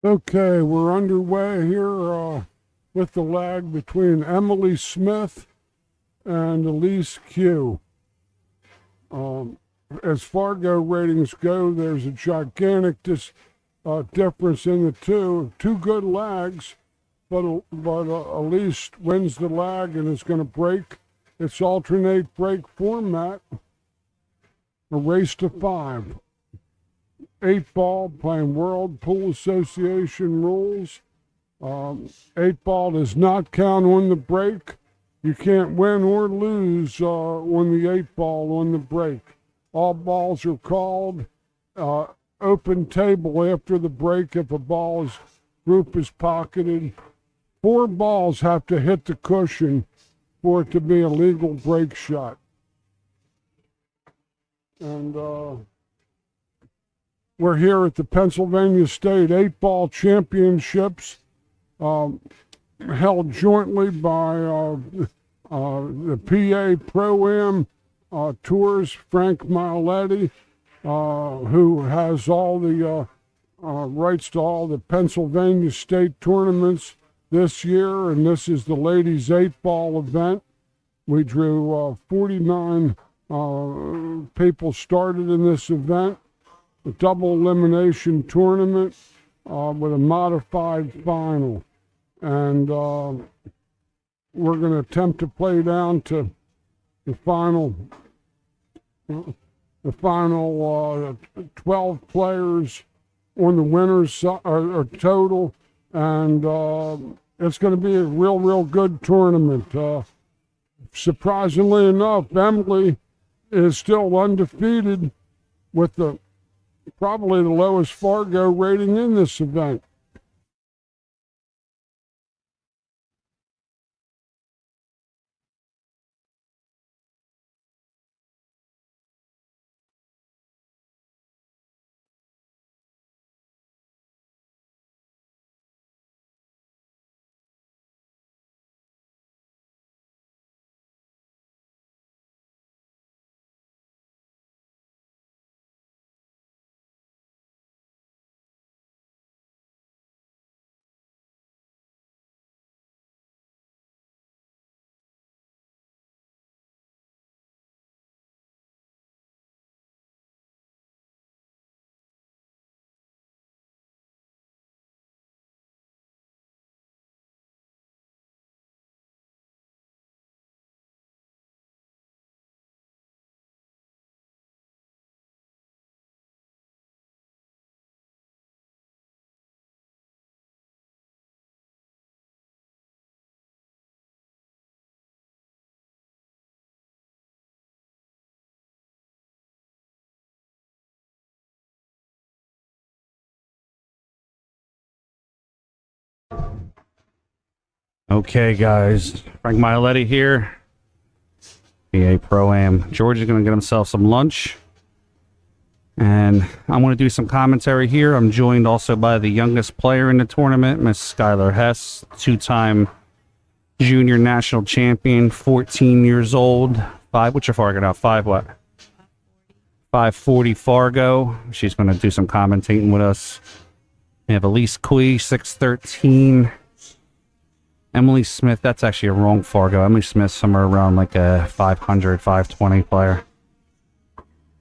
Okay, we're underway here with the lag between Emily Smith and Elise Qiu. As Fargo ratings go, there's a gigantic difference in the two. Two good lags, but Elise wins the lag and is going to break its alternate break format. A race to 5. 8-ball playing World Pool Association rules. 8-ball does not count on the break. You can't win or lose on the 8-ball on the break. All balls are called. Open table after the break if a group is pocketed. 4 balls have to hit the cushion for it to be a legal break shot. And we're here at the Pennsylvania State 8-ball Championships, held jointly by the PA Pro-Am Tours, Frank Miletti, who has all the rights to all the Pennsylvania State tournaments this year, and this is the ladies 8-ball event. We drew 49 people started in this event. A double elimination tournament with a modified final. And we're going to attempt to play down to the final 12 players on the winners total. And it's going to be a real good tournament. Surprisingly enough, Emily is still undefeated with probably the lowest Fargo rating in this event. Okay, guys. Frank Miletti here. PA Pro-Am. George is going to get himself some lunch. And I want to do some commentary here. I'm joined also by the youngest player in the tournament, Miss Skylar Hess, 2-time junior national champion, 14 years old. What's your Fargo now? 540 Fargo. She's going to do some commentating with us. We have Elise Qiu, 613. Emily Smith, that's actually a wrong Fargo. Emily Smith, somewhere around like a 500, 520 player.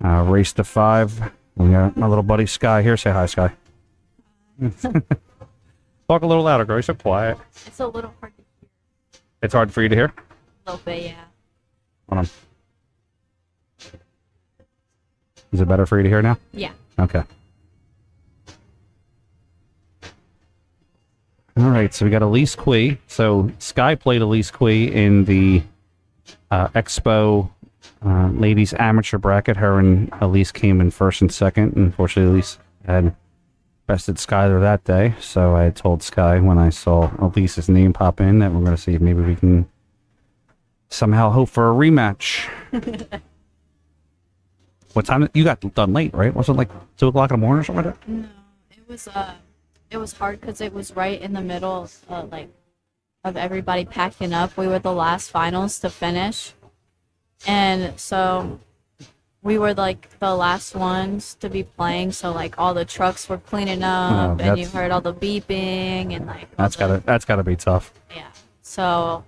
Race to 5. We got my little buddy Sky here. Say hi, Sky. Talk a little louder, girl. You're so quiet. It's a little hard to hear. It's hard for you to hear? A little bit, yeah. Hold on. Is it better for you to hear now? Yeah. Okay. All right, so we got Elise Qiu. So Sky played Elise Qiu in the Expo ladies amateur bracket. Her and Elise came in first and second. Unfortunately, Elise had bested Skyler that day. So I told Sky when I saw Elise's name pop in that we're going to see if maybe we can somehow hope for a rematch. What time? You got done late, right? Was it like 2 o'clock in the morning or something like that? No, it was hard because it was right in the middle of everybody packing up. We were the last finals to finish, and so we were like the last ones to be playing, so like all the trucks were cleaning up, and you that's- heard all the beeping and like all That's gotta be tough. yeah. So,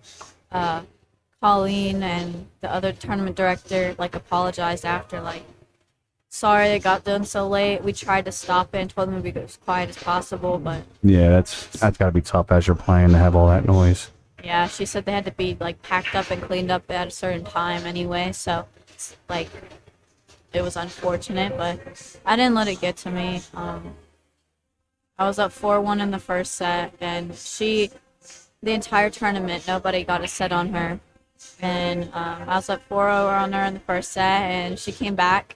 Colleen and the other tournament director like apologized after, like, sorry it got done so late. We tried to stop it and told them to be as quiet as possible, but Yeah, that's gotta be tough as you're playing to have all that noise. yeah, she said they had to be like packed up and cleaned up at a certain time anyway. So, it's, like, it was unfortunate, but I didn't let it get to me. I was up 4-1 in the first set, and the entire tournament, nobody got a set on her. And I was up 4-0 on her in the first set, and she came back.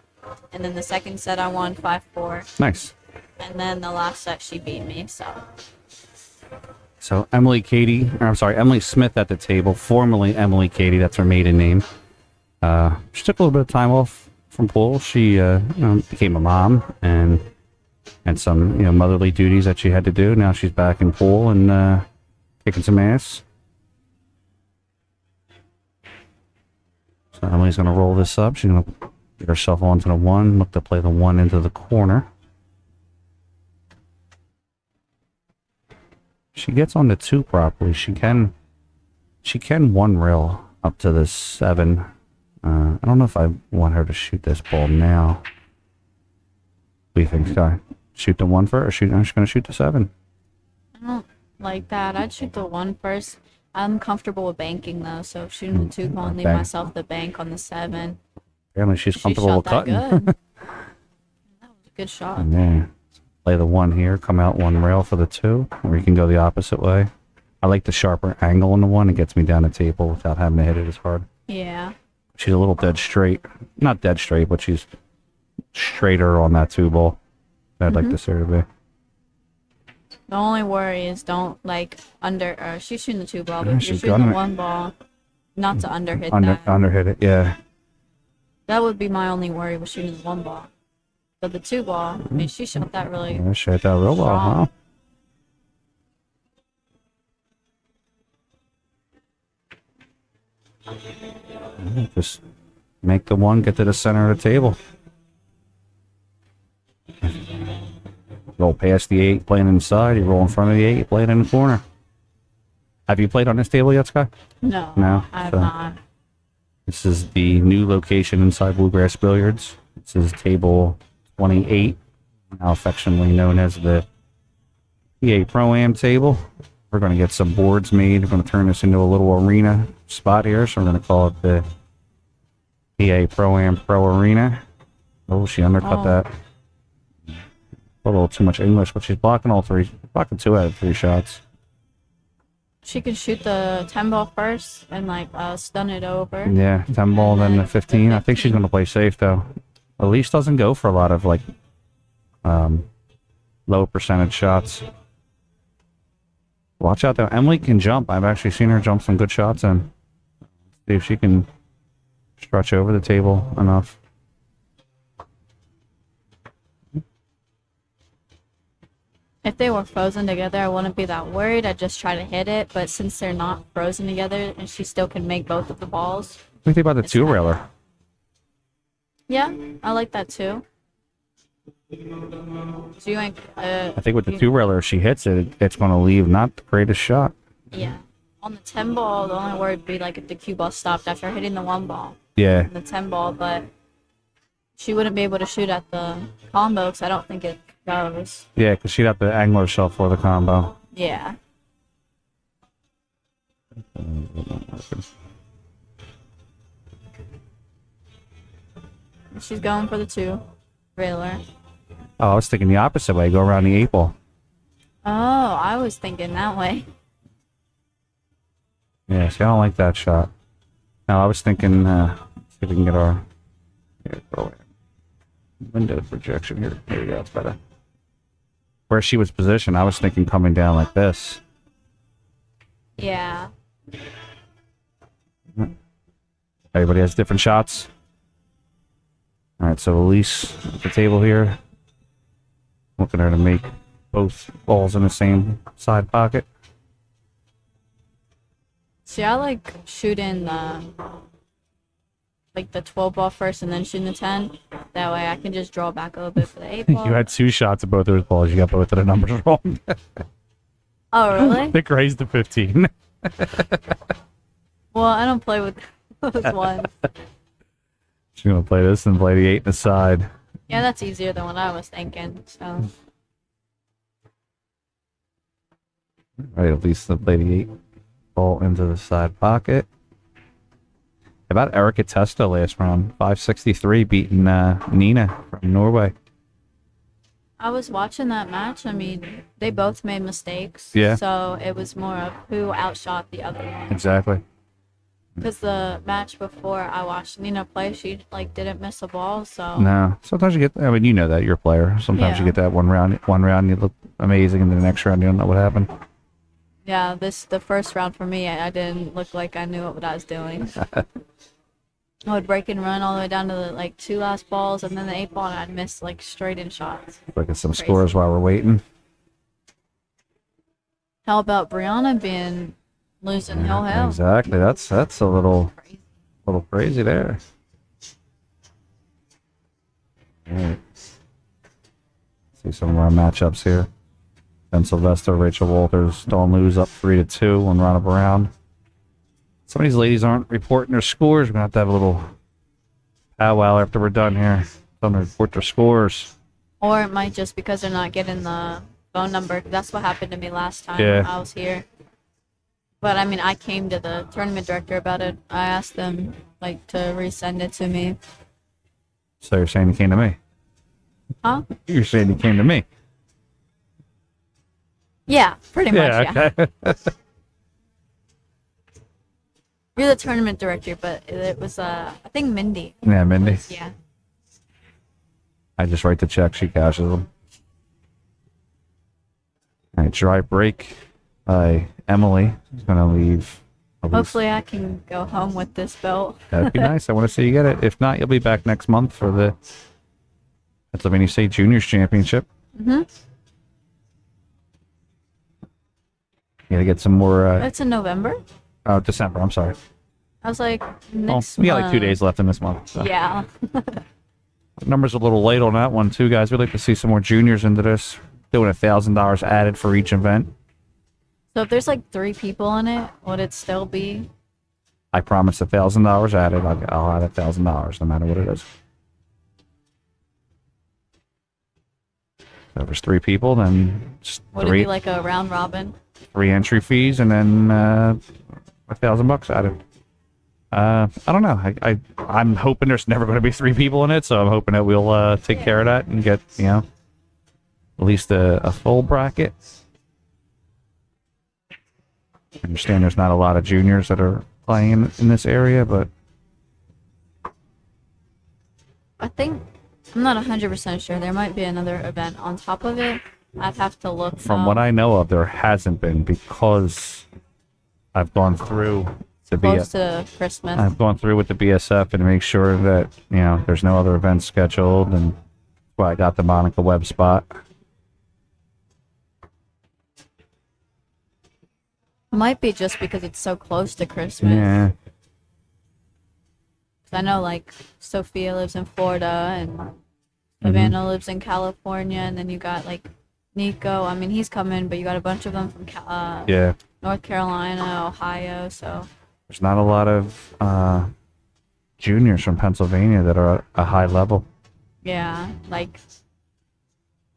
And then the second set, I won 5-4. Nice. And then the last set, she beat me. So Emily Smith at the table, formerly Emily Katie, that's her maiden name. She took a little bit of time off from pool. She became a mom and had some motherly duties that she had to do. Now she's back in pool and kicking some ass. So Emily's going to roll this up. She's going to get herself onto the 1, look to play the 1 into the corner. She gets on the 2 properly. She can 1 rail up to the 7. I don't know if I want her to shoot this ball now. What do you think, Sky? Shoot the 1 first, or she's going to shoot the 7? I don't like that. I'd shoot the 1 first. I'm comfortable with banking, though, so shooting the 2 will leave Bank. myself the bank on the 7. Apparently she's comfortable with cutting. Good. That was a good shot. And then play the 1 here, come out 1 rail for the 2, or you can go the opposite way. I like the sharper angle on the 1. It gets me down the table without having to hit it as hard. Yeah. She's a little dead straight. Not dead straight, but she's straighter on that 2 ball. I'd like to see her to be. The only worry is don't, like, she's shooting the 2 ball, but Yeah, if you're she's shooting gunning the it. 1 ball, not to underhit that. Underhit it, yeah. That would be my only worry with shooting the 1 ball. But the 2 ball, I mean, she shot that really. Yeah, she hit that real well, huh? Yeah, just make the 1, get to the center of the table. Roll past the 8, playing inside. You roll in front of the 8, playing in the corner. Have you played on this table yet, Scott? No, No? I have So- not. This is the new location inside Bluegrass Billiards. This is table 28, now affectionately known as the PA Pro-Am table. We're going to get some boards made. We're going to turn this into a little arena spot here, so we're going to call it the PA Pro-Am Pro Arena. Oh, she undercut that. A little too much English, but she's blocking blocking 2 out of 3 shots. She could shoot the 10 ball first and, like, stun it over. Yeah, 10 ball, then the 15. I think she's going to play safe, though. Elise doesn't go for a lot of, like, low percentage shots. Watch out, though. Emily can jump. I've actually seen her jump some good shots in. See if she can stretch over the table enough. If they were frozen together, I wouldn't be that worried. I'd just try to hit it. But since they're not frozen together and she still can make both of the balls. What do you think about the It's 2-railer? Yeah, I like that too. So you ain't, I think with the 2-railer, if she hits it, it's going to leave not the greatest shot. yeah. On the 10 ball, the only worry would be like if the cue ball stopped after hitting the 1 ball. Yeah. The 10 ball, but she wouldn't be able to shoot at the combo because I don't think it goes. Yeah, because she'd have to angle herself for the combo. Yeah. She's going for the 2 railer. Oh, I was thinking the opposite way. Go around the 8 ball. Oh, I was thinking that way. Yeah, see, I don't like that shot. No, I was thinking, see if we can get our window projection here. There we go, it's better. Where she was positioned, I was thinking coming down like this. Yeah. Everybody has different shots. All right, so Elise at the table here. Looking at her to make both balls in the same side pocket. See, I like shooting like the 12 ball first and then shooting the 10. That way I can just draw back a little bit for the 8 ball. You had 2 shots at both of those balls. You got both of the numbers wrong. Oh, really? Nick raised to 15. Well, I don't play with those ones. She's going to play this and play the 8 in the side. Yeah, that's easier than what I was thinking. So Right, at least they'll play the 8 ball into the side pocket. How about Erica Testa last round? 563 beating Nina from Norway. I was watching that match. I mean, they both made mistakes. Yeah. So it was more of who outshot the other one. Exactly. Because the match before I watched Nina play, she like didn't miss a ball. So No. Sometimes you get, I mean, you know that, you're a player. Sometimes you Yeah. get that one round you look amazing, and then the next round you don't know what happened. yeah, the first round for me, I didn't look like I knew what I was doing. I would break and run all the way down to the like 2 last balls, and then the 8 ball, and I'd miss like straight in shots. Look at some Crazy. scores while we're waiting. How about Brianna being losing hill hill? Exactly. That's a little crazy there. All right. See some of our matchups here. Ben Sylvester, Rachel Walters, Dawn Lewis up 3-2 on Ronna Brown. Some of these ladies aren't reporting their scores. We're going to have a little powwow after we're done here. Tell them to report their scores. Or it might just because they're not getting the phone number. That's what happened to me last time Yeah. I was here. But I mean, I came to the tournament director about it. I asked them like to resend it to me. So you're saying you came to me? Huh? You're saying you came to me? Yeah, pretty much. Yeah. Okay. You're the tournament director, but it was I think Mindy. Yeah, Mindy. Yeah. I just write the check. She cashes them. All right, dry break by Emily. She's going to leave. Elise. Hopefully I can go home with this belt. That'd be nice. I want to see you get it. If not, you'll be back next month for the Pennsylvania State Juniors Championship. Mm-hmm. You got to get some more. It's in November. Oh, December. I'm sorry. I was like, Well, next we got like 2 month. days left in this month. So. Yeah. Numbers a little late on that one, too, guys. We'd like to see some more juniors into this. Doing $1,000 added for each event. So if there's like 3 people in it, would it still be? I promise $1,000 added. I'll add $1,000 no matter what it is. So if there's 3 people, then just Would it be like a round robin? 3 entry fees, and then $1,000 added. I don't know. I'm hoping there's never going to be 3 people in it, so I'm hoping that we'll take care of that and get at least a full bracket. I understand there's not a lot of juniors that are playing in this area, but I think I'm not 100% sure. There might be another event on top of it. I'd have to look. from what I know of, there hasn't been, because I've gone through the close to Christmas. I've gone through with the BSF and make sure that there's no other events scheduled, and that's why I got the Monica Webb spot. Might be just because it's so close to Christmas. Yeah, 'Cause I know like Sophia lives in Florida and Savannah lives in California, and then you got like Nico. I mean, he's coming, but you got a bunch of them from yeah. North Carolina, Ohio. So There's not a lot of juniors from Pennsylvania that are at a high level. yeah, like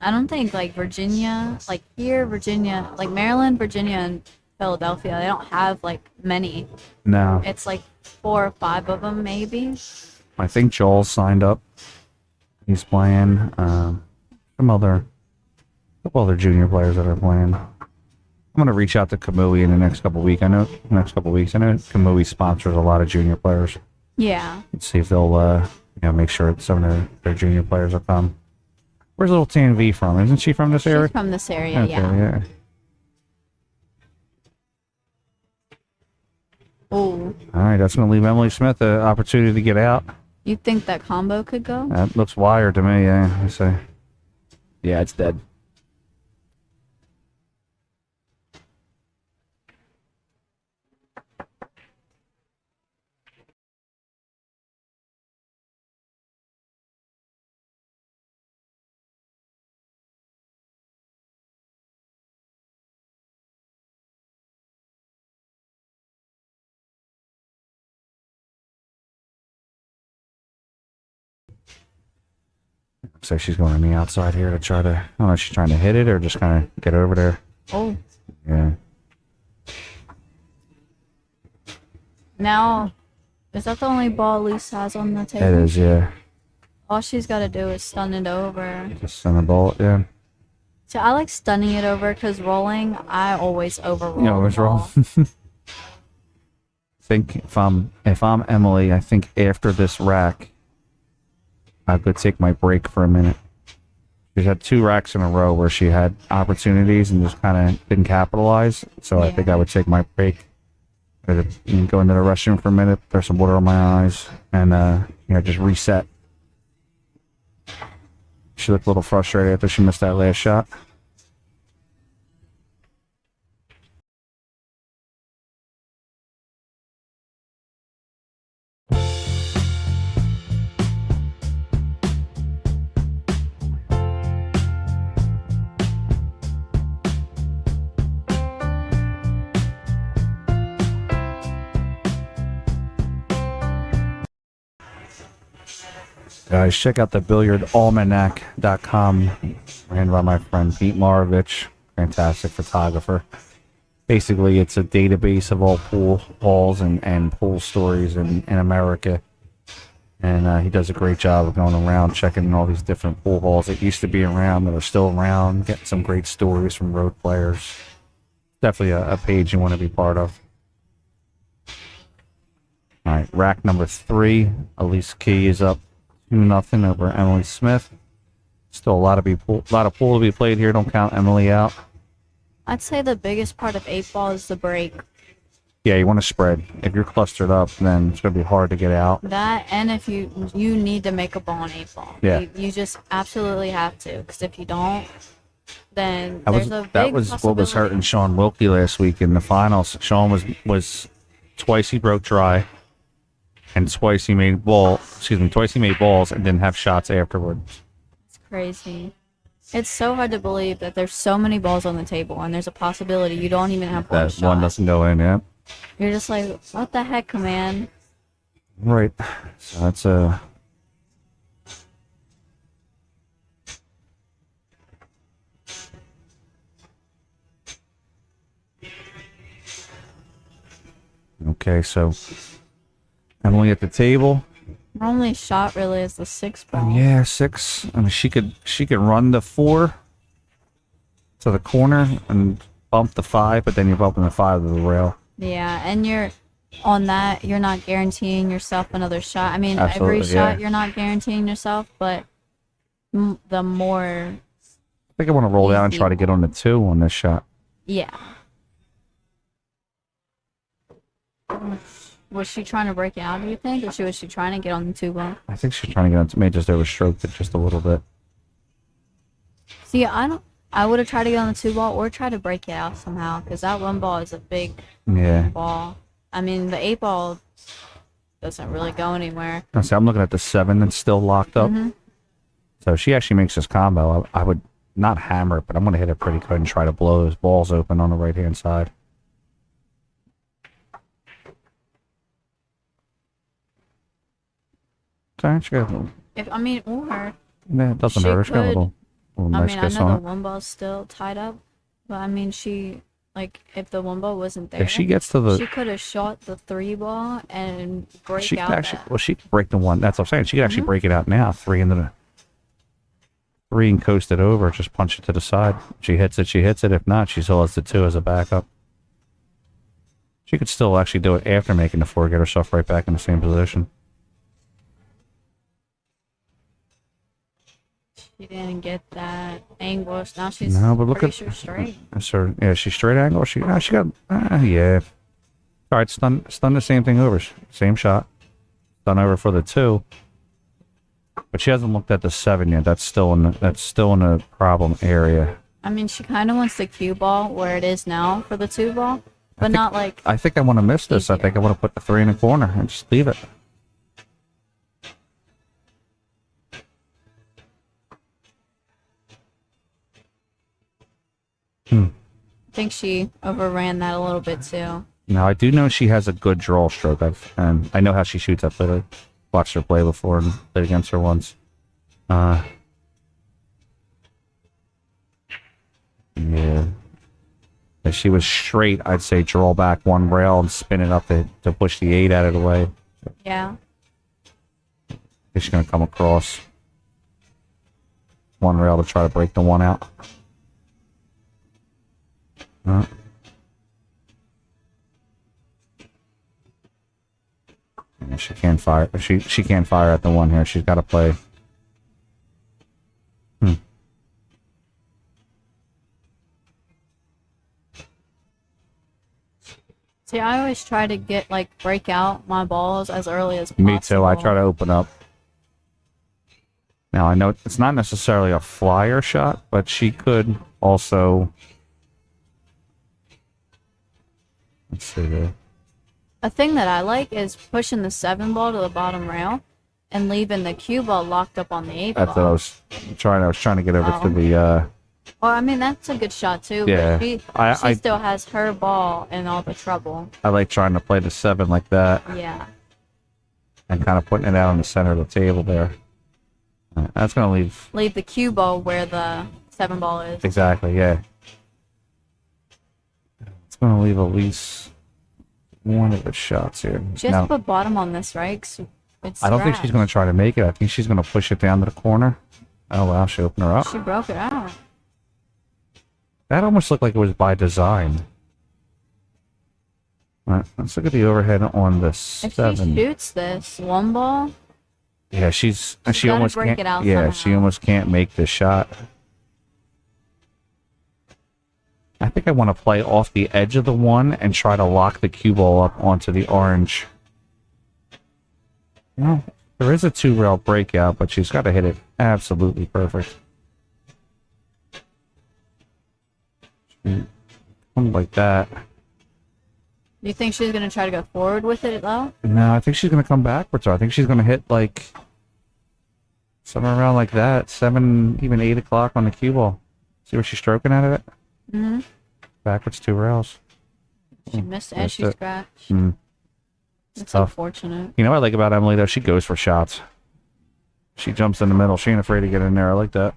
I don't think like Virginia, like here, Virginia, like Maryland, Virginia, and Philadelphia, they don't have like many. No, It's like 4 or 5 of them, maybe. I think Joel signed up. He's playing. Some other, couple other junior players that are playing. I'm gonna reach out to Kamui in the next couple weeks. I know Kamui sponsors a lot of junior players. Yeah. Let's see if they'll make sure that some of their junior players will come. Where's little TNV from? Isn't she from this area? She's from this area, Okay, yeah. yeah. Oh, All right, that's gonna leave Emily Smith the opportunity to get out. you think that combo could go? That looks wired to me. Yeah, I say. Yeah, it's dead. So she's going on the outside here to try to, I don't know if she's trying to hit it or just kind of get over there. Oh. Yeah. Now, is that the only ball Elise has on the table? It is, yeah. All she's got to do is stun it over. Just send the ball, yeah. So I like stunning it over because rolling, I always overroll. You always the ball. roll. Think if I'm Emily, I think after this rack, I could take my break for a minute. She's had 2 racks in a row where she had opportunities and just kind of didn't capitalize. So I think I would take my break. Go into the restroom for a minute, throw some water on my eyes, and just reset. She looked a little frustrated after she missed that last shot. Guys, check out the billiardalmanac.com, ran by my friend Pete Marovich, fantastic photographer. Basically, it's a database of all pool halls and pool stories in America. And he does a great job of going around checking all these different pool halls that used to be around, that are still around, getting some great stories from road players. Definitely a page you want to be part of. All right, rack number 3, Elise Qiu is up 2-0 over Emily Smith. Still a lot of pool to be played here. Don't count Emily out. I'd say the biggest part of 8-ball is the break. Yeah, you want to spread. If you're clustered up, then it's going to be hard to get out. That, and if you need to make a ball in 8-ball. Yeah. You just absolutely have to, because if you don't, then there's a big that was what was hurting Sean Wilkie last week in the finals. Sean was twice he broke dry, and twice he made balls and didn't have shots afterwards. It's crazy. It's so hard to believe that there's so many balls on the table, and there's a possibility you don't even have one That shot. one doesn't go in, yeah. You're just like, what the heck, man? Right. So that's a... Okay, so Emily at the table. Her only shot really is the 6-ball. Yeah, 6. I mean, she could run the 4 to the corner and bump the 5, but then you're bumping the 5 to the rail. Yeah, and you're not guaranteeing yourself another shot. I mean, Absolutely, every shot you're not guaranteeing yourself, but the more. I think I want to roll down and try to get on the 2 on this shot. Yeah. Was she trying to break it out, do you think? Or was she trying to get on the 2-ball? I think she's trying to get on to me, just overstroked it just a little bit. See, I would have tried to get on the 2-ball or try to break it out somehow, because that 1-ball is a big ball. I mean, the 8-ball doesn't really go anywhere. I'm looking at the 7 that's still locked up. Mm-hmm. So if she actually makes this combo, I would not hammer it, but I'm going to hit it pretty good and try to blow those balls open on the right-hand side. Sorry, she got a little, Or yeah, it doesn't hurt. She got a little nice I kiss know on the it. 1-ball's still tied up, but I mean, if the 1-ball wasn't there, If she gets to she could have shot the 3-ball and break she out could actually, that. well, she could break the 1. That's what I'm saying. She could actually break it out now. 3 into the 3 and coast it over. Just punch it to the side. If she hits it, she hits it. If not, she still has the 2 as a backup. She could still actually do it after making the 4, get herself right back in the same position. She didn't get that angle. Now she's pretty sure straight. Yeah, she's straight angle. She got, yeah. All right, stun the same thing over. Same shot. Stun over for the 2. But she hasn't looked at the 7 yet. That's still in the problem area. I mean, she kind of wants the cue ball where it is now for the 2-ball, but not like. I think I want to miss this. Easier. I think I want to put the 3 in the corner and just leave it. I think she overran that a little bit too. Now I do know she has a good draw stroke. And I know how she shoots. I've watched her play before and played against her once. Yeah. If she was straight, I'd say draw back one rail and spin it up to push the 8 out of the way. Yeah. She's going to come across one rail to try to break the 1 out. She can't fire. She can't fire at the 1 here. She's got to play. See, I always try to get break out my balls as early as possible. Me too. I try to open up. Now I know it's not necessarily a flyer shot, but she could also. Let's see there. A thing that I like is pushing the 7 ball to the bottom rail and leaving the cue ball locked up on the 8 ball. That's what I was trying. I was trying to get over to the. Well, I mean, that's a good shot, too. Yeah. But she still has her ball and all the trouble. I like trying to play the 7 like that. Yeah. And kind of putting it out in the center of the table there. That's going to leave. Leave the cue ball where the 7 ball is. Exactly, yeah. It's going to leave Elise one of the shots here. She has to put bottom on this, right? 'Cause it's I don't think she's going to try to make it. I think she's going to push it down to the corner. Oh, wow. She opened her up. She broke it out. That almost looked like it was by design. All right, let's look at the overhead on the 7. If she shoots this 1 ball, Yeah, she gotta almost break can't. it out Yeah, she somehow. almost can't make this shot. I think I want to play off the edge of the 1 and try to lock the cue ball up onto the orange. Well, there is a 2-rail breakout, but she's got to hit it absolutely perfect. Something like that. do you think she's going to try to go forward with it, though? No, I think she's going to come backwards. I think she's going to hit somewhere around like that. 7, even 8 o'clock on the cue ball. See where she's stroking out of it? Mm-hmm. Backwards 2 rails. She missed and Missed she it. scratched. It's tough. unfortunate. You know what I like about Emily, though? She goes for shots. She jumps in the middle. She ain't afraid to get in there. I like that.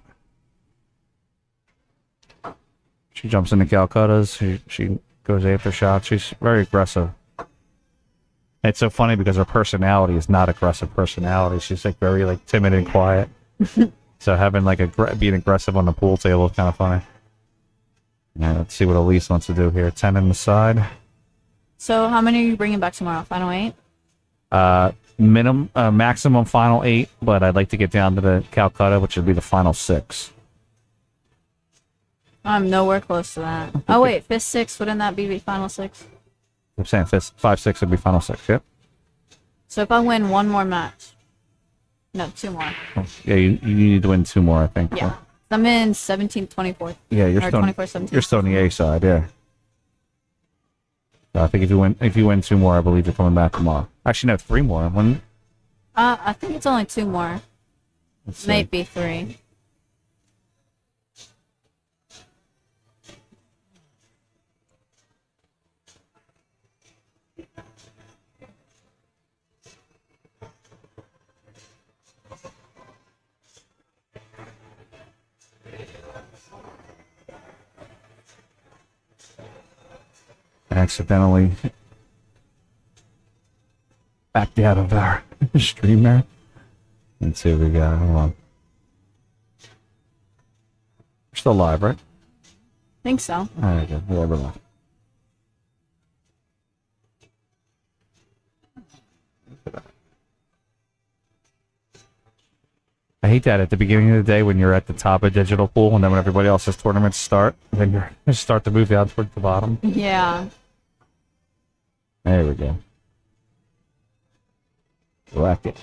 She jumps into Calcuttas. She goes after shots. She's very aggressive. It's so funny because her personality is not aggressive personality. She's very timid and quiet. So having being aggressive on the pool table is kind of funny. Yeah, let's see what Elise wants to do here. 10 in the side. So how many are you bringing back tomorrow? Final 8? Maximum final 8, but I'd like to get down to the Calcutta, which would be the final 6. I'm nowhere close to that. Oh, wait. 5th, 6th. Wouldn't that be final 6? I'm saying 5, 6 would be final 6, yep. So if I win 1 more match. No, 2 more. Yeah, you need to win 2 more, I think. Yeah. I'm in 17th, 24th. Yeah, Or 24th, 17th. you're still on the A side, yeah. So I think if you win 2 more, I believe you're coming back tomorrow. Actually, no, 3 more. I think it's only 2 more. Let's see. Maybe 3. Accidentally backed out of our stream there. Let's see what we got. Hold on. We're still live, right? Think so. All right, good. Yeah, we're live. I hate that at the beginning of the day when you're at the top of digital pool and then when everybody else's tournaments start, then you start to move down towards the bottom. Yeah. There we go. Like it.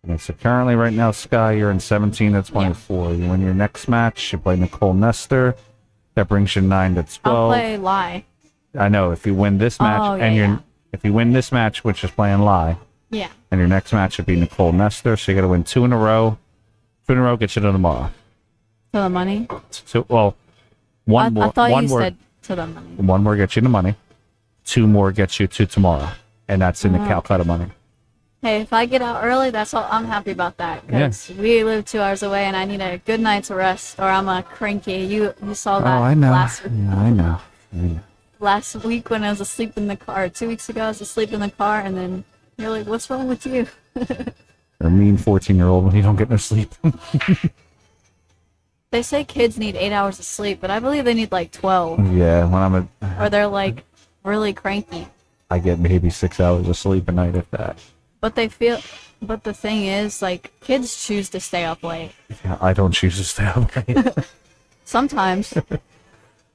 Okay, so currently right now, Sky, you're in 17 to 24. You win your next match, you play Nicole Nestor. That brings you 9 to 12. I'll play Lie. I know, if you win this match, Oh, yeah, and yeah. if you win this match, which is playing Lie, Yeah. and your next match would be Nicole Nestor, so you got to win 2 in a row. 2 in a row gets you to tomorrow. To the money? So, well, one more. I thought one you more, said to the money. 1 more gets you the money. 2 more gets you to tomorrow, and that's in the Oh. Calcutta money. Hey, if I get out early, that's all. I'm happy about that because we live 2 hours away, and I need a good night's rest, or I'm a cranky. You saw Oh, that I know. last Yeah, I know. I know. last week when I was asleep in the car. 2 weeks ago, I was asleep in the car, and then you're like, "What's wrong with you?" You're a mean 14-year-old when you don't get no sleep. They say kids need 8 hours of sleep, but I believe they need like 12, Yeah, when or they're like really cranky. I get maybe 6 hours of sleep a night, if that. But they feel. But the thing is, like, kids choose to stay up late. Yeah, I don't choose to stay up late. Sometimes.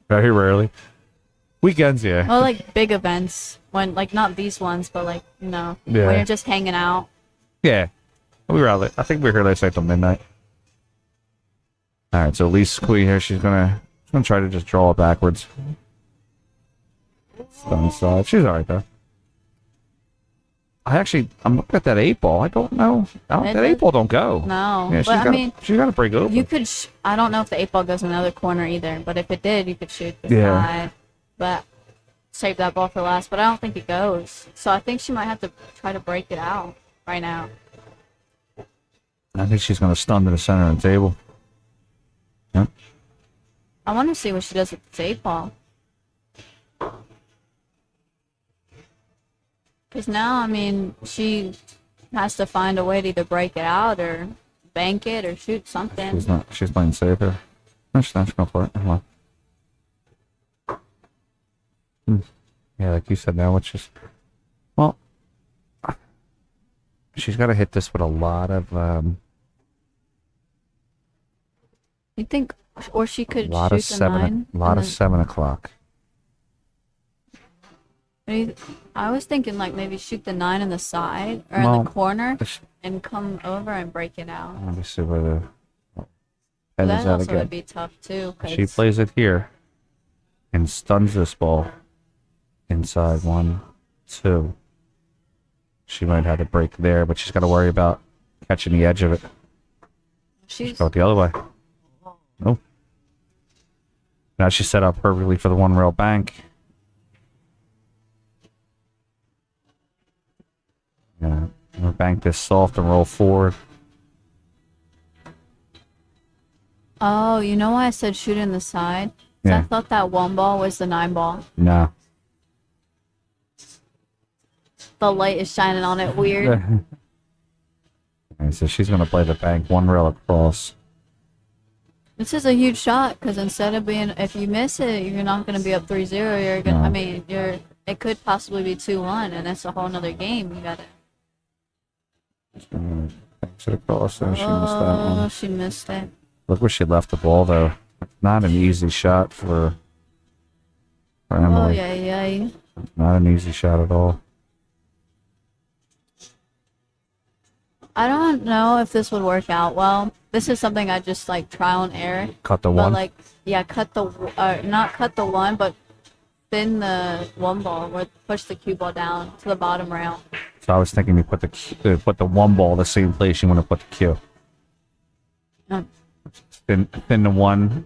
Very rarely. Weekends, yeah. Well, like big events when, like, not these ones, but like, Yeah. when you're just hanging out. Yeah. We were out late. I think we were here last night till midnight. All right, so Elise Qiu here. She's gonna try to just draw it backwards. Stun side. She's all right though. I'm looking at that 8 ball. I don't know. That 8 ball don't go. No, Yeah, but I mean, she's got to break over. you could. I don't know if the 8 ball goes in the other corner either. But if it did, you could shoot the Yeah. side. But save that ball for last. But I don't think it goes. So I think she might have to try to break it out right now. I think she's gonna stun to the center of the table. Yep. I want to see what she does with this 8 ball. Because now, I mean, she has to find a way to either break it out or bank it or shoot something. She's playing safe here. No, she's not. She's going for it. Come on. Yeah, like you said now, it's just... Well, she's got to hit this with a lot of... You think, or she could lot shoot of the 7, 9? a lot of 7 o'clock. I was thinking like maybe shoot the 9 in the side or Well, in the corner it's- and come over and break it out. Let me see where the... But And that is that also again? would be tough too. 'Cause She plays it here and stuns this ball inside 1, 2. She might have to break there, but she's got to worry about catching the edge of it. she's Go it the other way. Oh. Now she's set up perfectly for the 1-rail bank. Yeah, we'll bank this soft and roll forward. Oh, you know why I said shoot in the side? 'Cause I Yeah. thought that 1 ball was the 9 ball. No. The light is shining on it weird. Alright, so she's gonna play the bank 1-rail across. This is a huge shot because instead of being, if you miss it, you're not going to be up 3-0. You're gonna, No. I mean, it could possibly be 2-1, and that's a whole nother game. You gotta. Banks it across, and she missed that Oh, one. she missed it. Look where she left the ball, though. Not an easy shot for Oh Emily. yeah. Not an easy shot at all. I don't know if this would work out well. This is something I just like trial and error. Cut the But 1. like, yeah, not cut the 1, but thin the 1 ball, or push the cue ball down to the bottom rail. So I was thinking you put the 1 ball the same place you want to put the cue. Mm. Thin the one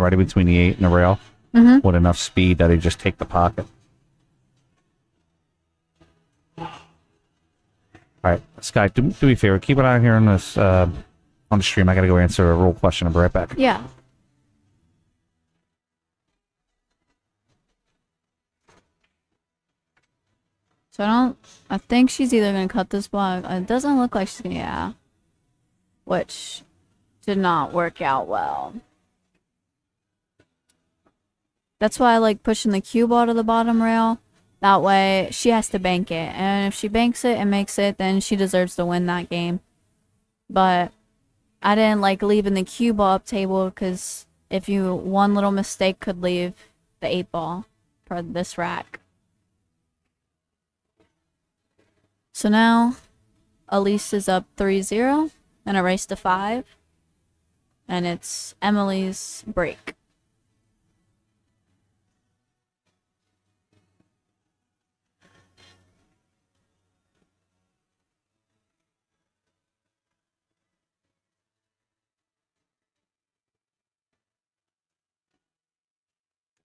right in between the 8 and the rail with enough speed that they just take the pocket. All right, Sky, do me a favor. Keep an eye here on this on the stream. I got to go answer a rule question. I'll be right back. Yeah. So I think she's either gonna cut this ball. It doesn't look like she's gonna, yeah. Which did not work out well. That's why I like pushing the cue ball to the bottom rail. That way she has to bank it. And if she banks it and makes it, then she deserves to win that game. But I didn't like leaving the cue ball up table because if one little mistake could leave the 8 ball for this rack. So now Elise is up 3-0 in a race to 5. And it's Emily's break.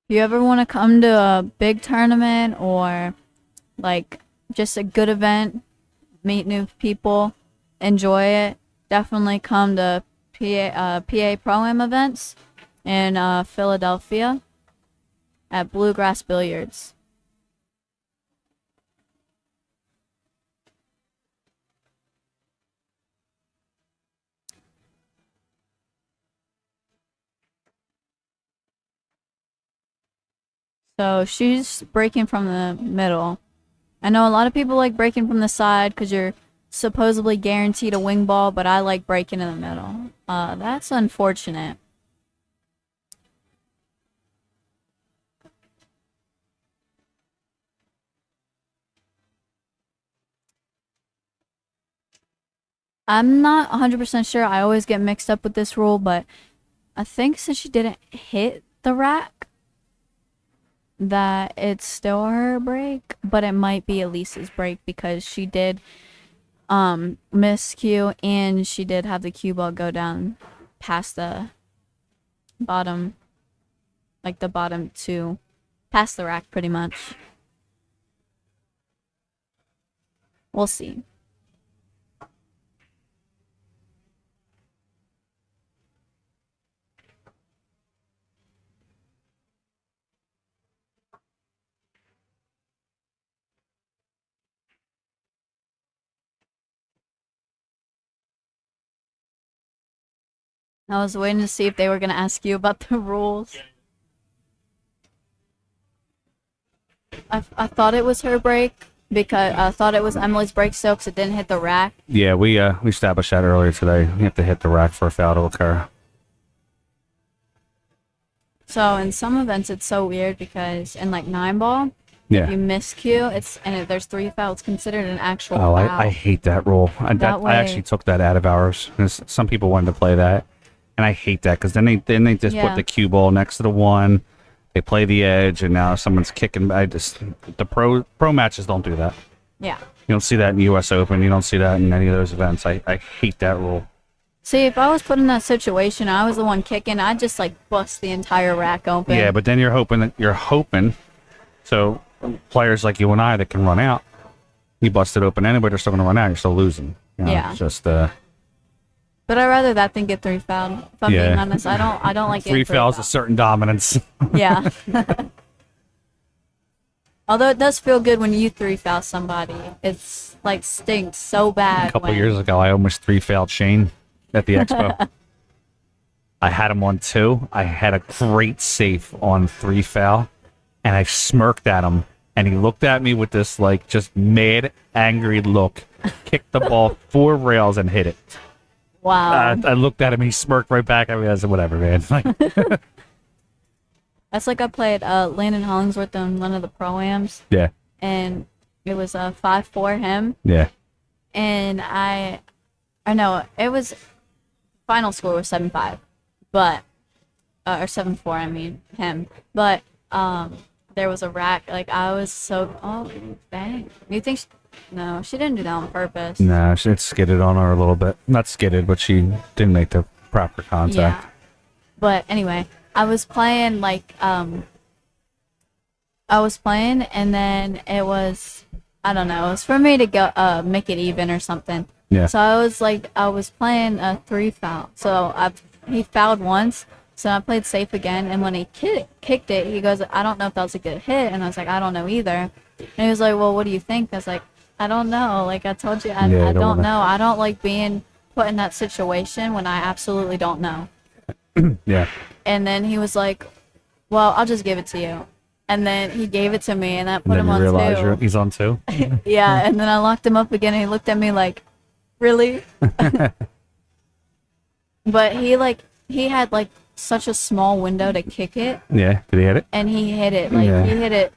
If you ever want to come to a big tournament or like just a good event, meet new people, enjoy it. Definitely come to PA Pro-Am events in Philadelphia at Bluegrass Billiards. So she's breaking from the middle. I know a lot of people like breaking from the side because you're supposedly guaranteed a wing ball, but I like breaking in the middle. That's unfortunate. I'm not 100% sure. I always get mixed up with this rule, but I think since she didn't hit the rack, that it's still her break, but it might be Elise's break because she did miss Q and she did have the cue ball go down past the bottom, like the bottom two, past the rack pretty much. We'll see. I was waiting to see if they were going to ask you about the rules. I thought it was her break because I thought it was Emily's break still because it didn't hit the rack. Yeah, we established that earlier today. You have to hit the rack for a foul to occur. So in some events it's so weird because in like 9-ball, Yeah. if you miss Q, there's 3 fouls considered an actual Oh, foul. I hate that rule. I actually took that out of ours. Some people wanted to play that, and I hate that because then they just put the cue ball next to the one. They play the edge, and now someone's kicking. The pro matches don't do that. Yeah. You don't see that in the U.S. Open. You don't see that in any of those events. I hate that rule. See, if I was put in that situation, I was the one kicking, I'd just like bust the entire rack open. Yeah, but then you're hoping. So players like you and I that can run out, you bust it open anyway. They're still going to run out. You're still losing. You know, Yeah. It's just But I'd rather that than get 3 fouled. If I'm being honest, I don't like three getting fouls, a certain dominance. Yeah. Although it does feel good when you 3 foul somebody. It's like stinks so bad. A couple years ago, I almost 3-fouled Shane at the expo. I had him on 2. I had a great safe on 3 foul, and I smirked at him, and he looked at me with this like just mad, angry look. Kicked the ball 4 rails and hit it. Wow. I looked at him, and he smirked right back at me. I said, "Whatever, man." Like, That's like I played Landon Hollingsworth on one of the pro-ams, yeah, and it was 5-4 him, yeah. and I know it was final score was 7-5, but or 7-4. I mean him, but there was a rack. Like I was so dang. You think? No, she didn't do that on purpose. No, it skidded on her a little bit. Not skidded, but she didn't make the proper contact. Yeah. But anyway, I was playing and then it was, I don't know, it was for me to go make it even or something. Yeah. So I was playing a 3 foul. So he fouled once, so I played safe again, and when he kicked it, he goes, "I don't know if that was a good hit," and I was like, "I don't know either." And he was like, "Well, what do you think?" I was like, "I don't know. Like I told you, I don't know. I don't like being put in that situation when I absolutely don't know." Yeah. And then he was like, "Well, I'll just give it to you." And then he gave it to me, and that put him on 2. He's on 2. Yeah, and then I locked him up again, and he looked at me like, "Really?" But he had like such a small window to kick it, Yeah. Did he hit it? and he hit it. Like he hit it.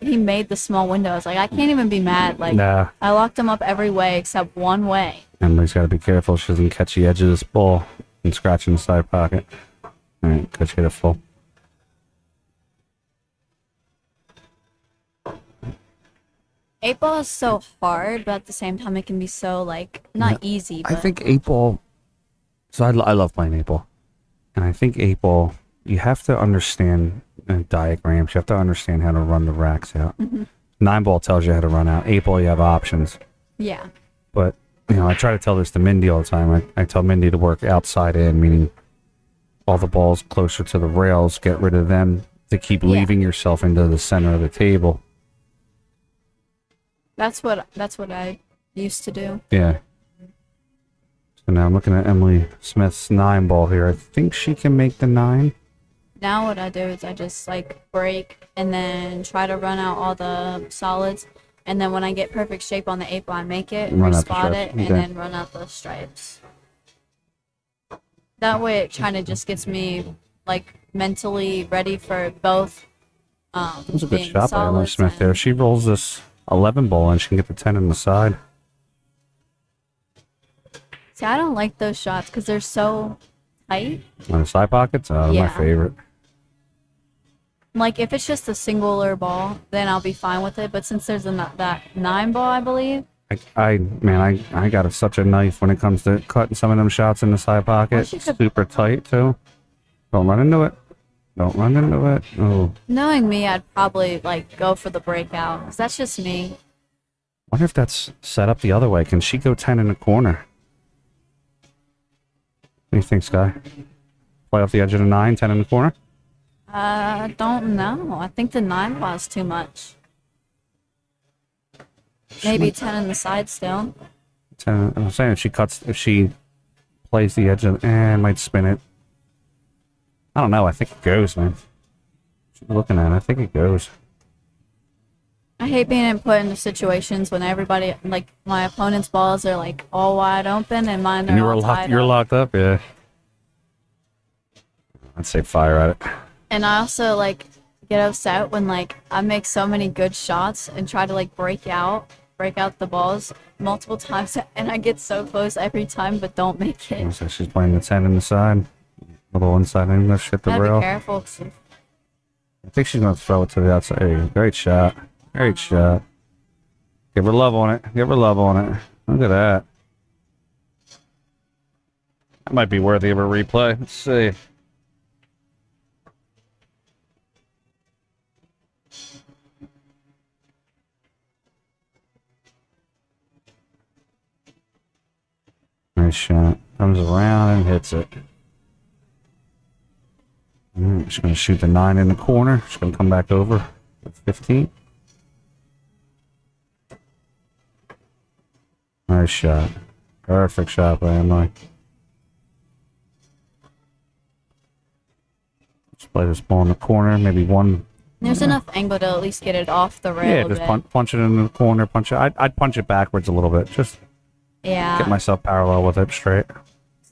He made the small window. I was like, I can't even be mad. Like Nah. I locked him up every way except one way. Emily's got to be careful she doesn't catch the edge of this ball and scratch in the side pocket. All right, coach hit it full. Eight ball is so hard, but at the same time, it can be so like not easy. But I think 8 ball. So I love playing 8 ball, and I think 8 ball. You have to understand diagrams. You have to understand how to run the racks out. 9 ball tells you how to run out. 8 ball, you have options. yeah, But, I try to tell this to Mindy all the time. I tell Mindy to work outside in, meaning all the balls closer to the rails, get rid of them to keep leaving yourself into the center of the table. That's what I used to do. Yeah. So now I'm looking at Emily Smith's 9 ball here. I think she can make the 9. Now what I do is I just like break and then try to run out all the solids. And then when I get perfect shape on the 8 ball, I make it, Run out the respot stripes. it, and then run out the stripes. That way it kind of just gets me like mentally ready for both. That was a good being shot by Emily solids Smith there. and- She rolls this 11 ball and she can get the 10 in the side. See, I don't like those shots because they're so tight. On the side pockets? My Yeah. favorite. Like if it's just a singular ball, then I'll be fine with it. But since there's that 9 ball, I believe. I got such a knife when it comes to cutting some of them shots in the side pocket. she could- Super tight too. Don't run into it. Don't run into it. Oh, Knowing me, I'd probably like go for the breakout. 'Cause that's just me. wonder if that's set up the other way. Can she go 10 in the corner? What do you think, Sky? Play off the edge of the 9, 10 in the corner? I don't know. I think the 9 ball is too much. Maybe 10 in the side still. 10. I'm saying if she plays the edge of, might spin it. I don't know. I think it goes, man. She's looking at it. I think it goes. I hate being put into situations when everybody, like my opponent's balls are like all wide open and mine are all tied You're up. locked up, yeah. I'd say fire at it. And I also like get upset when like I make so many good shots and try to like break out the balls multiple times and I get so close every time but don't make it. So she's playing the 10 in the side. Little inside English, hit the Gotta rail. be careful. 'Cause I think she's going to throw it to the outside. Hey, great shot. Great shot. Give her love on it. Give her love on it. Look at that. That might be worthy of a replay. Let's see. Nice shot. Comes around and hits it. She's going to shoot the 9 in the corner. She's going to come back over with 15. Nice shot. Perfect shot by Emily. Let's play this ball in the corner. Maybe one. there's enough angle to at least get it off the rail. Yeah, a just bit. punch it in the corner. Punch it. I'd punch it backwards a little bit. Just Yeah. get myself parallel with it straight.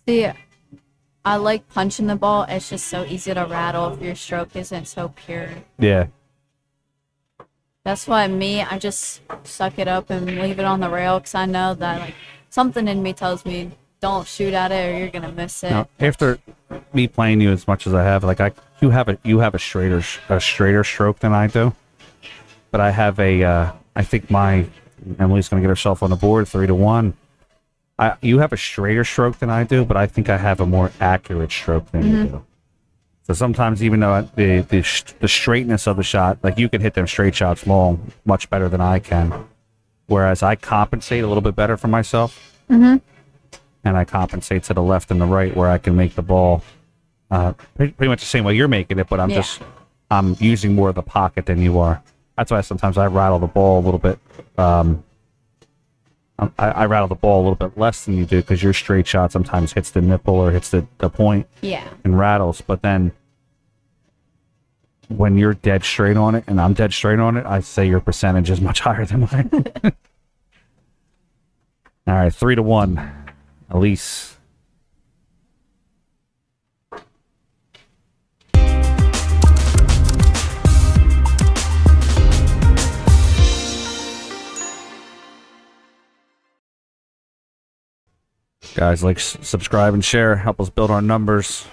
See, I like punching the ball. It's just so easy to rattle if your stroke isn't so pure. Yeah. That's why I just suck it up and leave it on the rail because I know that like something in me tells me don't shoot at it or you're gonna miss it. Now, after me playing you as much as I have, like you have a straighter stroke than I do, but I have I think Emily's gonna get herself on the board 3-1. You have a straighter stroke than I do, but I think I have a more accurate stroke than you do. So sometimes, even though the straightness of the shot, like you can hit them straight shots long much better than I can, whereas I compensate a little bit better for myself, and I compensate to the left and the right where I can make the ball pretty much the same way you're making it, but I'm using more of the pocket than you are. That's why sometimes I rattle the ball a little bit. I rattle the ball a little bit less than you do because your straight shot sometimes hits the nipple or hits the point and rattles. But then when you're dead straight on it and I'm dead straight on it, I say your percentage is much higher than mine. All right, 3-1. Elise. Guys, like, subscribe, and share. Help us build our numbers.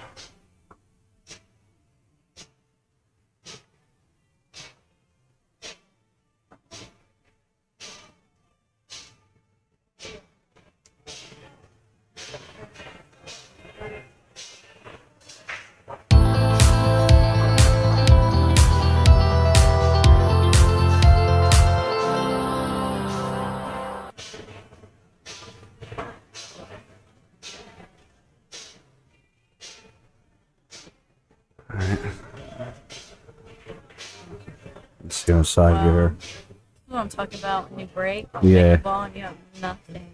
see on the side Wow. here. That's what I'm talking about when you break. Yeah. Take a ball and you have nothing.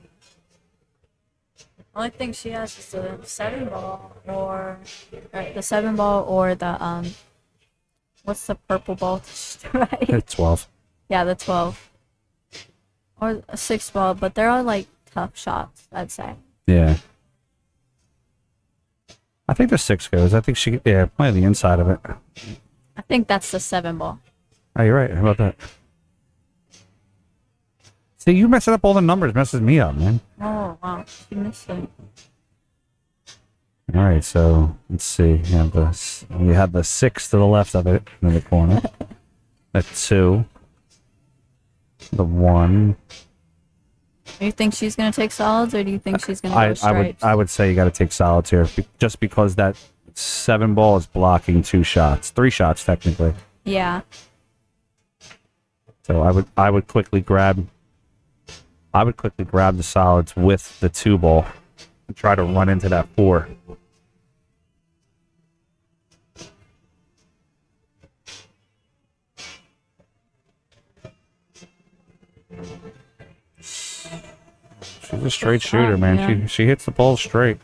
Only thing she has is the 7 ball or the what's the purple ball to strike? 12. Yeah, the 12 or a 6 ball, but they're all like tough shots, I'd say. Yeah. I think the 6 goes. I think she, play the inside of it. I think that's the 7 ball. Oh, you're right. How about that? See, you messing up all the numbers. Messes me up, man. Oh wow, she missed it. All right, so let's see. You have the 6 to the left of it in the corner. The 2. The 1. Do you think she's gonna take solids, or do you think she's gonna go stripes? I would say you got to take solids here, just because that 7 ball is blocking 2 shots, 3 shots technically. Yeah. So I would quickly grab the solids with the 2 ball and try to run into that 4. She's a straight shooter, man. Yeah. She hits the ball straight.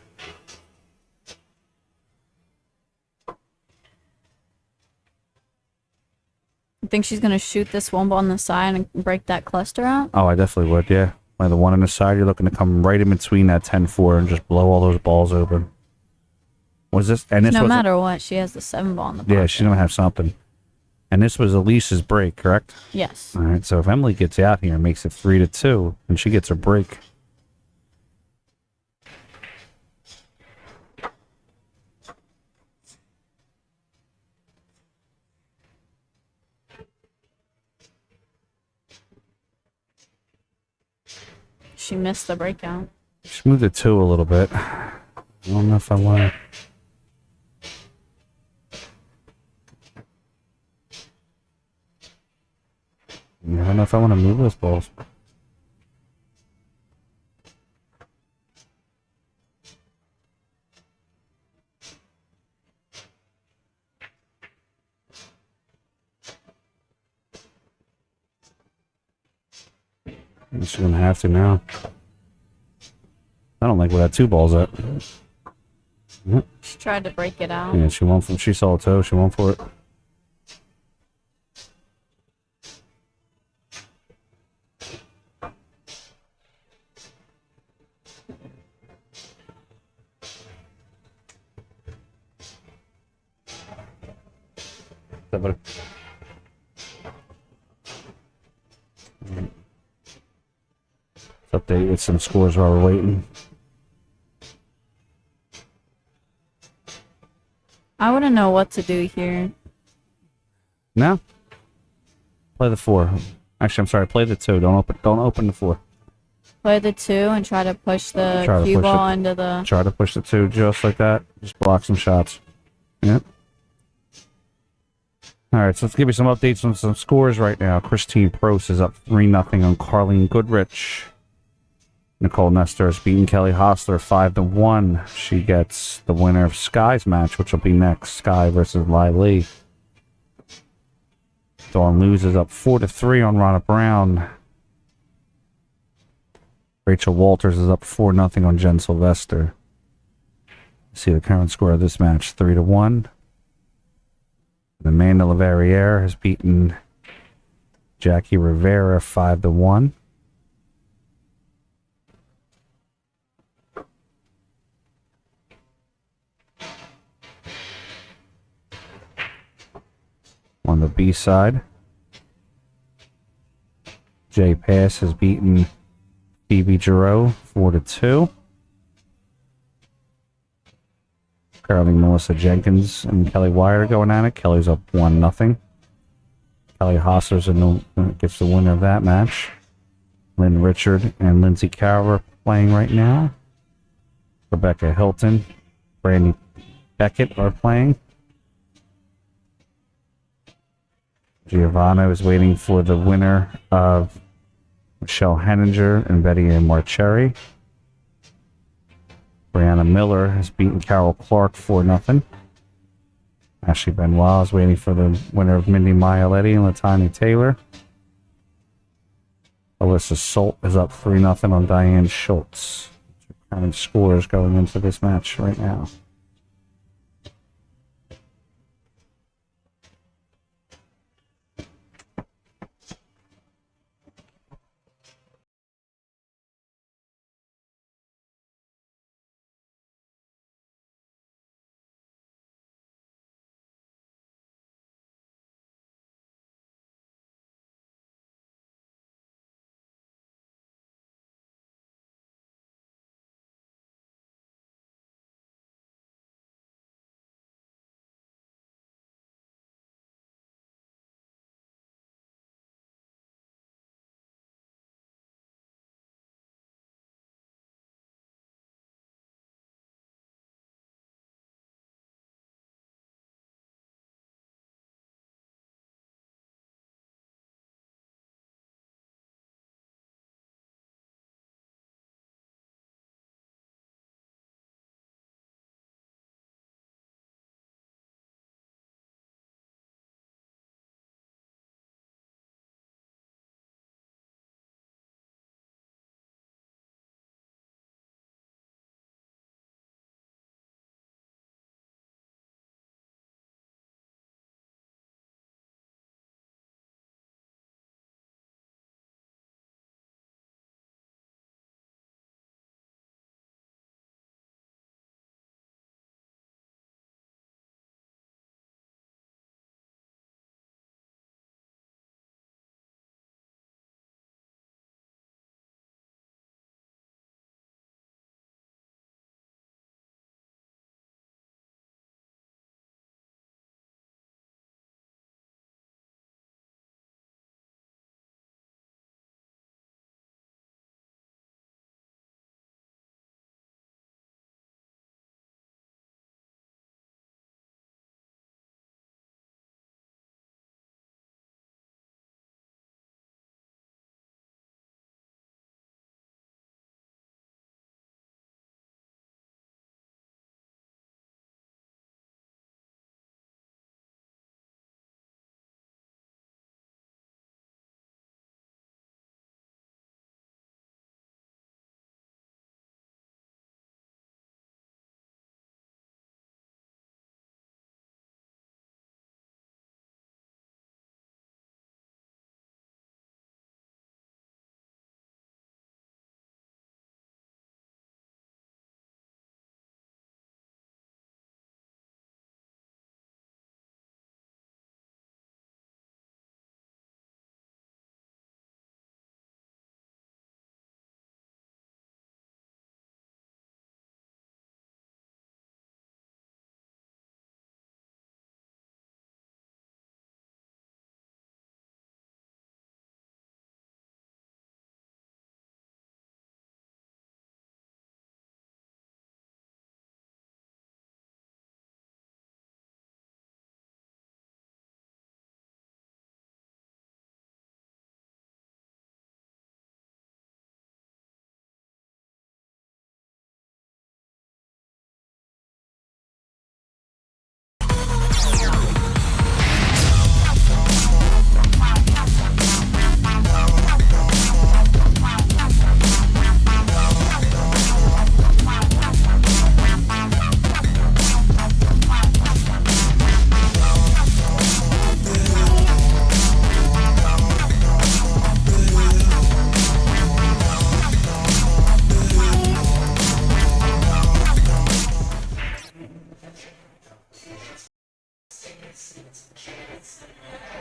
You think she's gonna shoot this 1 ball on the side and break that cluster out? Oh, I definitely would, yeah. By the one on the side, you're looking to come right in between that 10-4 and just blow all those balls open. Was this? And this No was matter what, she has the 7 ball in the pocket. yeah, she's gonna have something. And this was Elise's break, correct? Yes. All right. So if Emily gets out here and makes it 3-2, and she gets her break. She missed the breakout. Just move the 2 a little bit. I don't know if I want to. I don't know if I want to move those balls. I guess you're gonna have to now. I don't like where that 2 ball's at. Yep. She tried to break it out. Yeah, she saw a toe, she went for it. Update with some scores while we're waiting. I wouldn't know what to do here. No? Play the 4. Actually, I'm sorry, play the 2. Don't open the 4. Play the 2 and try to push the Try to cue push ball it. into the. Try to push the 2 just like that. Just block some shots. Yep. Alright, so let's give you some updates on some scores right now. Christine Prost is up 3-0 on Carlene Goodrich. Nicole Nestor has beaten Kelly Hostler 5-1. She gets the winner of Sky's match, which will be next. Sky versus Lai Lee. Dawn loses up 4-3 on Ronna Brown. Rachel Walters is up 4-0 on Jen Sylvester. See the current score of this match, 3-1. Amanda Laverriere has beaten Jackie Rivera 5-1. On the B side, Jay Pass has beaten Phoebe Giroux 4-2. Caroline Melissa Jenkins and Kelly Wyatt are going at it. Kelly's up 1-0. Kelly Hostler's gets the winner of that match. Lynn Richard and Lindsay Carroll are playing right now. Rebecca Hilton, Brandy Beckett are playing. Giovanna is waiting for the winner of Michelle Henninger and Betty Ann Marcheri. Brianna Miller has beaten Carol Clark 4-0. Ashley Benoit is waiting for the winner of Mindy Mialetti and Latanya Taylor. Alyssa Solt is up 3-0 on Diane Schultz. Current scores going into this match right now.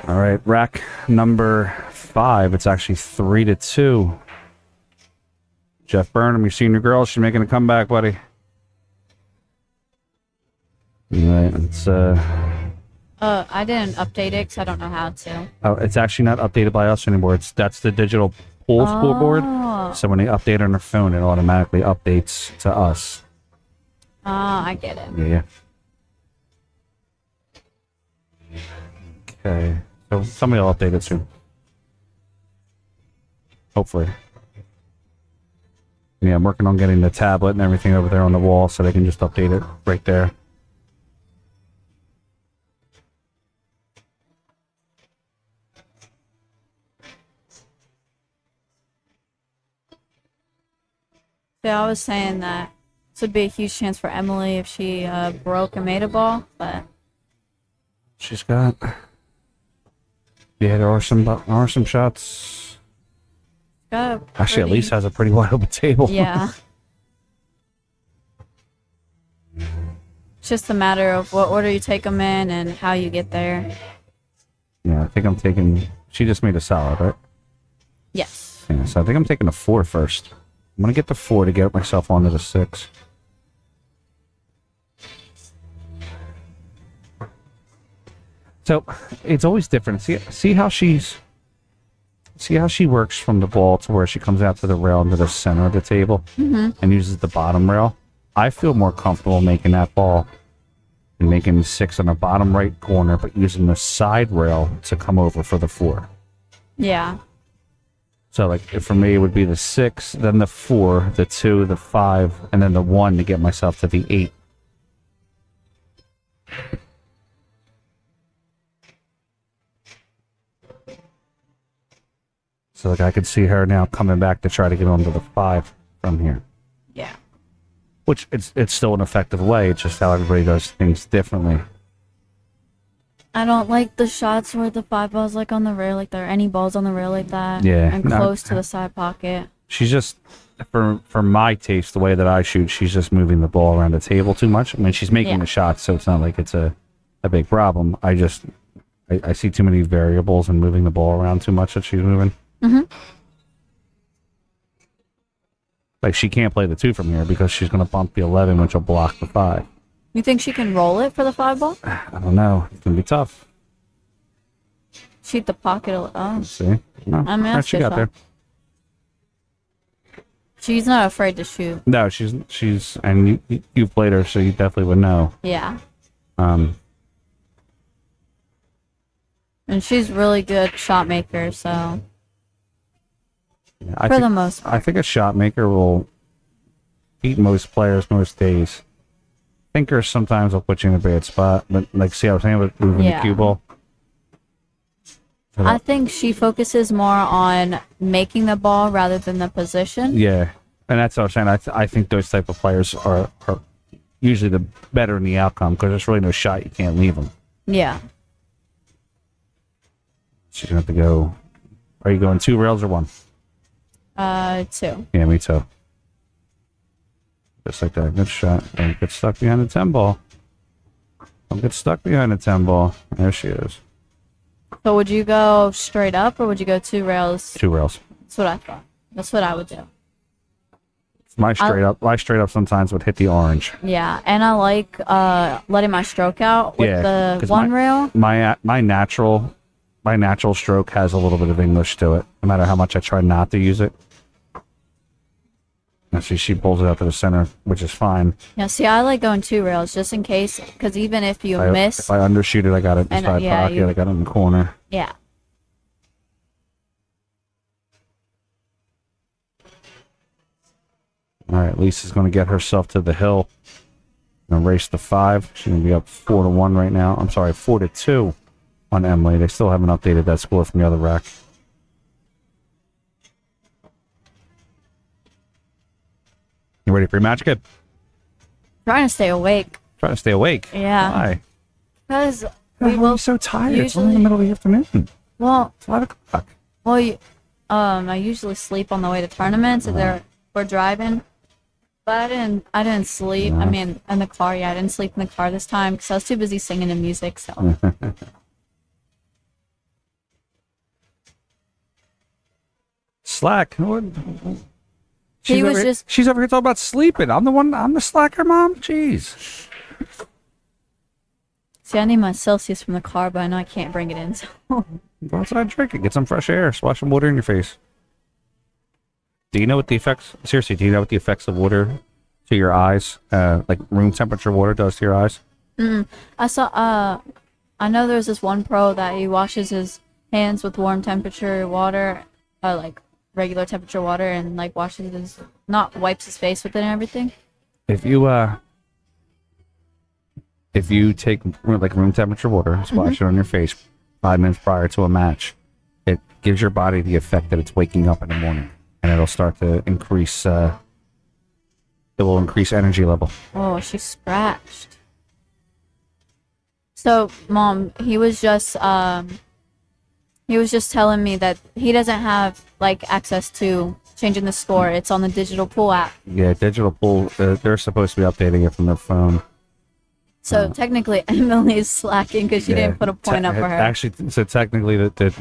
All right, rack number 5. It's actually 3-2. Jeff Burnham, your senior girl, she's making a comeback, buddy. All right, it's I didn't update it because I don't know how to. oh, it's actually not updated by us anymore. That's the digital pool scoreboard. So when they update on their phone, it automatically updates to us. I get it. Yeah. Okay. So somebody will update it soon. Hopefully. Yeah, I'm working on getting the tablet and everything over there on the wall so they can just update it right there. Yeah, I was saying that this would be a huge chance for Emily if she broke and made a ball, but She's got. Yeah, there are some shots. got a Actually, pretty- Elise has a pretty wide open table. Yeah. It's just a matter of what order you take them in and how you get there. Yeah, I think I'm taking. She just made a solid, right? Yes. Yeah, so I think I'm taking a 4 first. I'm gonna get the 4 to get myself onto the 6. So it's always different. See how she works from the ball to where she comes out to the rail into the center of the table and uses the bottom rail. I feel more comfortable making that ball and making the 6 on the bottom right corner, but using the side rail to come over for the 4. Yeah. So, like, for me, it would be the 6, then the 4, the 2, the 5, and then the 1 to get myself to the 8. So, like, I could see her now coming back to try to get onto the 5 from here. Yeah. Which, it's still an effective way. It's just how everybody does things differently. I don't like the shots where the 5 balls like on the rail, like there are any balls on the rail like that. Yeah, And no. close to the side pocket. She's just, for my taste, the way that I shoot, she's just moving the ball around the table too much. I mean, she's making Yeah. the shots, so it's not like it's a big problem. I see too many variables and moving the ball around too much that she's moving. Mm-hmm. Like, she can't play the 2 from here because she's going to bump the 11, which will block the 5. You think she can roll it for the 5 ball? I don't know. It's going to be tough. Shoot the pocket. Oh. See? No, I mean, that's she good got shot. there. She's not afraid to shoot. No, she's, and you've played her, so you definitely would know. Yeah. Um, And she's really good shot maker, so I for the think, most part. I think a shot maker will beat most players most days. Thinkers sometimes will put you in a bad spot, but like, see how I was saying with moving Yeah. the cue ball? I think she focuses more on making the ball rather than the position. Yeah, and that's what I was saying. I think those type of players are usually the better in the outcome because there's really no shot. You can't leave them. Yeah. She's going to have to go. Are you going 2 rails or 1? 2. Yeah, me too. Just like that. Good shot. Don't get stuck behind the 10 ball. Don't get stuck behind the 10 ball. There she is. So would you go straight up or would you go 2 rails? 2 rails. That's what I thought. That's what I would do. My straight up sometimes would hit the orange. Yeah, and I like letting my stroke out with the 'cause 1 rail. My natural stroke has a little bit of English to it, no matter how much I try not to use it. And she pulls it out to the center, which is fine. Yeah, see, I like going 2 rails just in case, because even if you miss, If I undershoot it, I got it in the And, side yeah, pocket. you- I got it in the corner. yeah. All right, Lisa's going to get herself to the hill. Going to race the 5. She's going to be up 4-1 right now. I'm sorry, 4-2 on Emily. They still haven't updated that score from the other rack. You ready for your match, kid? Trying to stay awake. Try to stay awake. Yeah. Why? Because Why we are will. you so tired? It's only usually- the middle of the afternoon. Well, It's 5 o'clock. I usually sleep on the way to tournaments if we're driving. But I didn't sleep. I No. mean, in the car. Yeah, I didn't sleep in the car this time because I was too busy singing the music. So Slack. What? He was over, just- She's over here talking about sleeping. I'm the slacker, mom. Jeez. see, I need my Celsius from the car, but I know I can't bring it in. So Go outside, drink it. Get some fresh air. Splash some water in your face. Do you know what the effects? Seriously, do you know what the effects of water to your eyes, like room temperature water, does to your eyes? I saw. I know there's this one pro that he washes his hands with warm temperature water, like regular temperature water, and like washes his, not wipes his face with it and everything. If you take like room temperature water, splash it on your face 5 minutes prior to a match, it gives your body the effect that it's waking up in the morning, and it'll start to increase it will increase energy level. Oh, she scratched. So, Mom, he was just telling me that he doesn't have like access to changing the score. It's on the digital pool app. Yeah, digital pool. They're supposed to be updating it from their phone. So technically, Emily's slacking because she didn't put a point up for her. Actually, so technically, that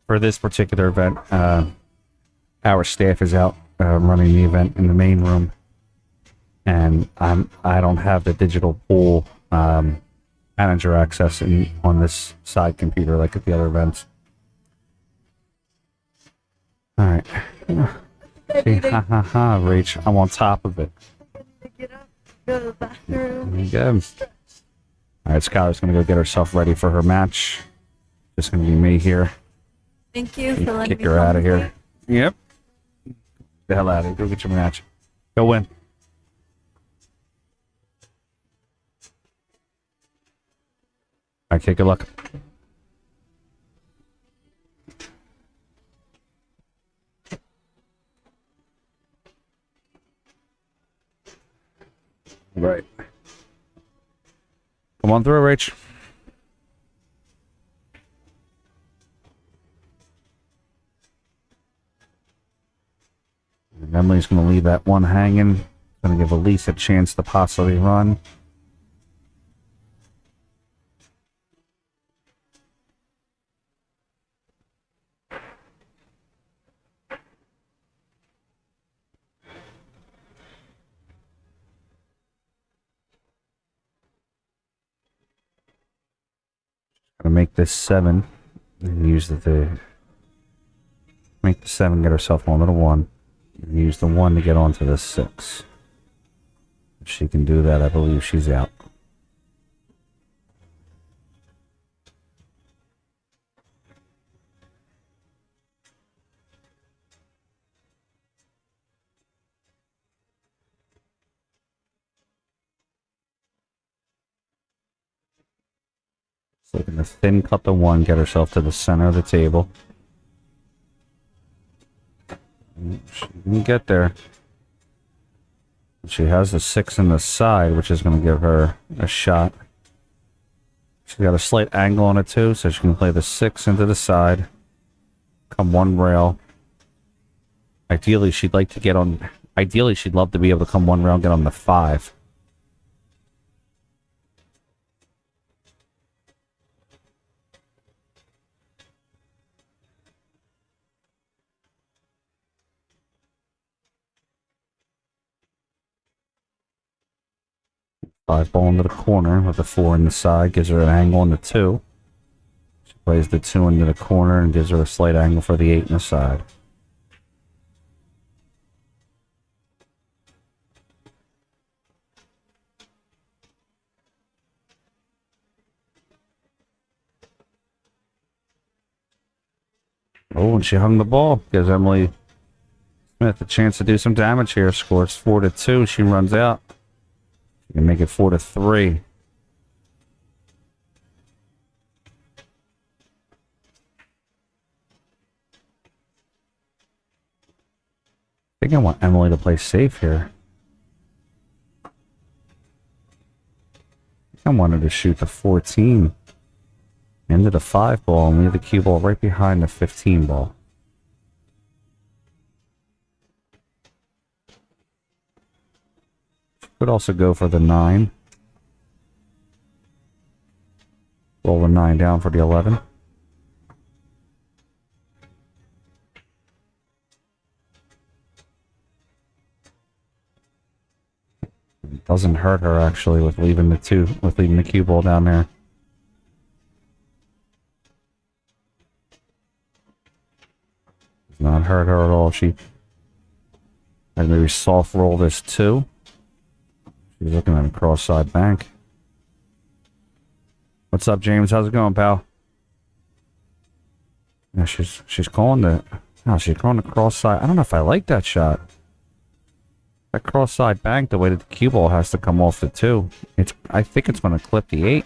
for this particular event, our staff is out running the event in the main room, and I don't have the digital pool manager access on this side computer like at the other events. All right. See, ha ha ha, Rach, I'm on top of it. Get up, go to the bathroom. There you go. All right, Skylar's gonna go get herself ready for her match. Just gonna be me here. Thank you for letting me Kick her out of here. Yep. The hell out of here. Go get your match. Go win. Okay, good luck. Right. Come on through, Rach. And Emily's going to leave that one hanging. Going to give Elise a chance to possibly run. Gonna make this 7 and use make the 7 get herself onto the 1 and use the 1 to get onto the 6. If she can do that, I believe she's out. Looking to thin cut the 1, get herself to the center of the table. She can get there. She has the 6 in the side, which is going to give her a shot. She's got a slight angle on it too, so she can play the 6 into the side. Come 1 rail. Ideally, she'd like to get on... Ideally, she'd love to be able to come 1 rail and get on the 5. Five ball into the corner with the 4 in the side, gives her an angle on the 2. She plays the 2 into the corner and gives her a slight angle for the 8 in the side. Oh, and she hung the ball. Gives Emily Smith a chance to do some damage here. Scores 4-2. She runs out. You can make it 4-3. I think I want Emily to play safe here. I wanted to shoot the 14 into the 5 ball and leave the cue ball right behind the 15 ball. Could also go for the 9. Roll the 9 down for the 11. It doesn't hurt her actually with leaving the cue ball down there. Does not hurt her at all. She had maybe soft roll this 2. She's looking at a cross-side bank. What's up, James? How's it going, pal? Yeah, she's calling the... Oh, she's calling the cross-side. I don't know if I like that shot. That cross-side bank, the way that the cue ball has to come off the 2. I think it's going to clip the 8.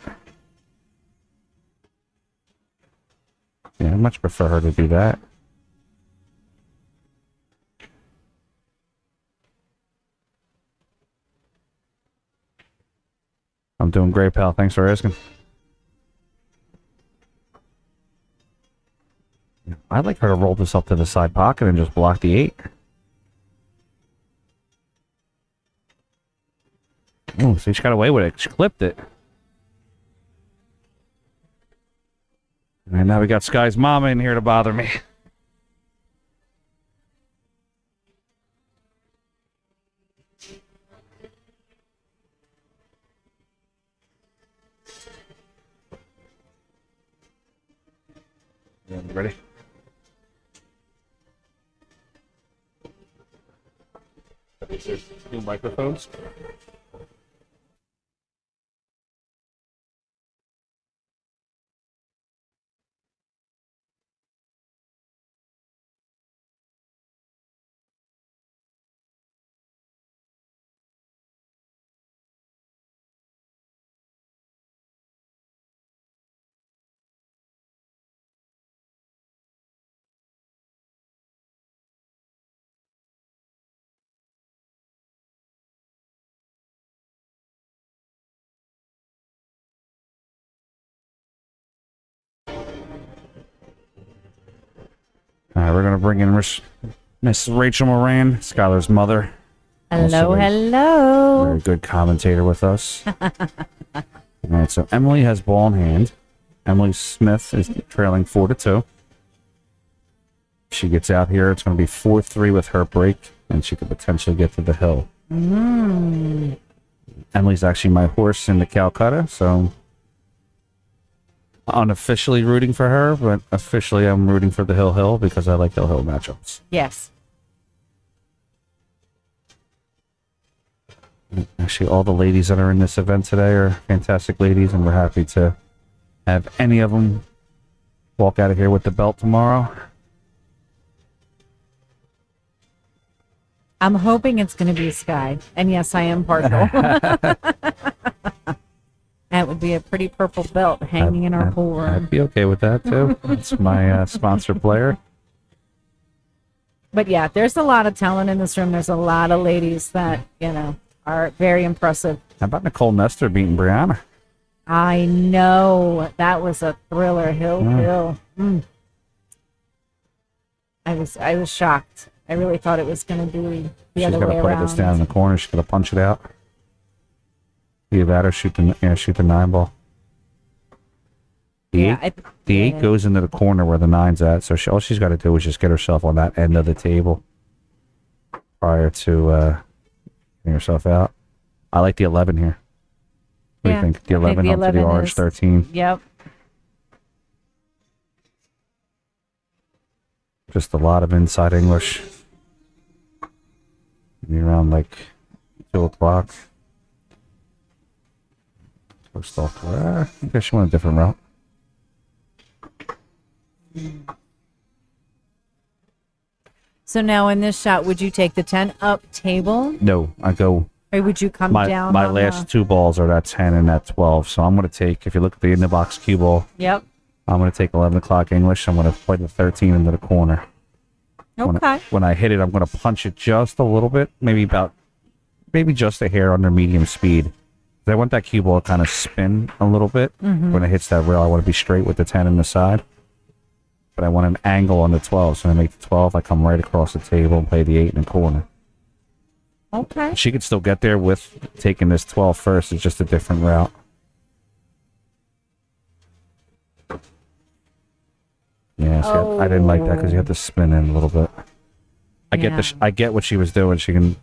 Yeah, I'd much prefer her to do that. I'm doing great, pal. Thanks for asking. I'd like her to roll this up to the side pocket and just block the 8. Oh, so she got away with it. She clipped it. And now we got Sky's mama in here to bother me. Yeah, ready? New microphones. All right, we're going to bring in Miss Rachel Moran, Skylar's mother. Hello, Also hello. very good commentator with us. All right, so Emily has ball in hand. Emily Smith is trailing 4-2. She gets out here. It's going to be 4-3 with her break, and she could potentially get to the hill. Emily's actually my horse in the Calcutta, so unofficially rooting for her, but officially I'm rooting for the Hill because I like Hill matchups. Yes. Actually, all the ladies that are in this event today are fantastic ladies, and we're happy to have any of them walk out of here with the belt tomorrow. I'm hoping it's going to be Sky. And yes, I am partial. That would be a pretty purple belt hanging in our pool room. I'd be okay with that, too. It's my sponsor player. But yeah, there's a lot of talent in this room. There's a lot of ladies that, are very impressive. How about Nicole Nestor beating Brianna? I know. That was a thriller. Hill. I was shocked. I really thought it was going to be the other way around. She's got to play this down in the corner. She's got to punch it out. Either that or shoot the 9 ball. The 8 goes into the corner where the 9's at, so all she's got to do is just get herself on that end of the table prior to getting herself out. I like the 11 here. What do you think? The 11 up to the orange 13. Yep. Just a lot of inside English. Maybe around like 2 o'clock. First off, I guess she went a different route. So now in this shot, would you take the 10 up table? No, I go. Or would you come down? My on last 2 balls are that 10 and that 12. So I'm going to take, if you look at the InTheBox cue ball, Yep. I'm going to take 11 o'clock English. I'm going to play the 13 into the corner. Okay. When I hit it, I'm going to punch it just a little bit, maybe just a hair under medium speed. I want that cue ball to kind of spin a little bit. When it hits that rail, I want to be straight with the 10 in the side. But I want an angle on the 12. So when I make the 12, I come right across the table and play the 8 in the corner. Okay. She could still get there with taking this 12 first. It's just a different route. Yeah, see, I didn't like that because you have to spin in a little bit. I get what she was doing. She can.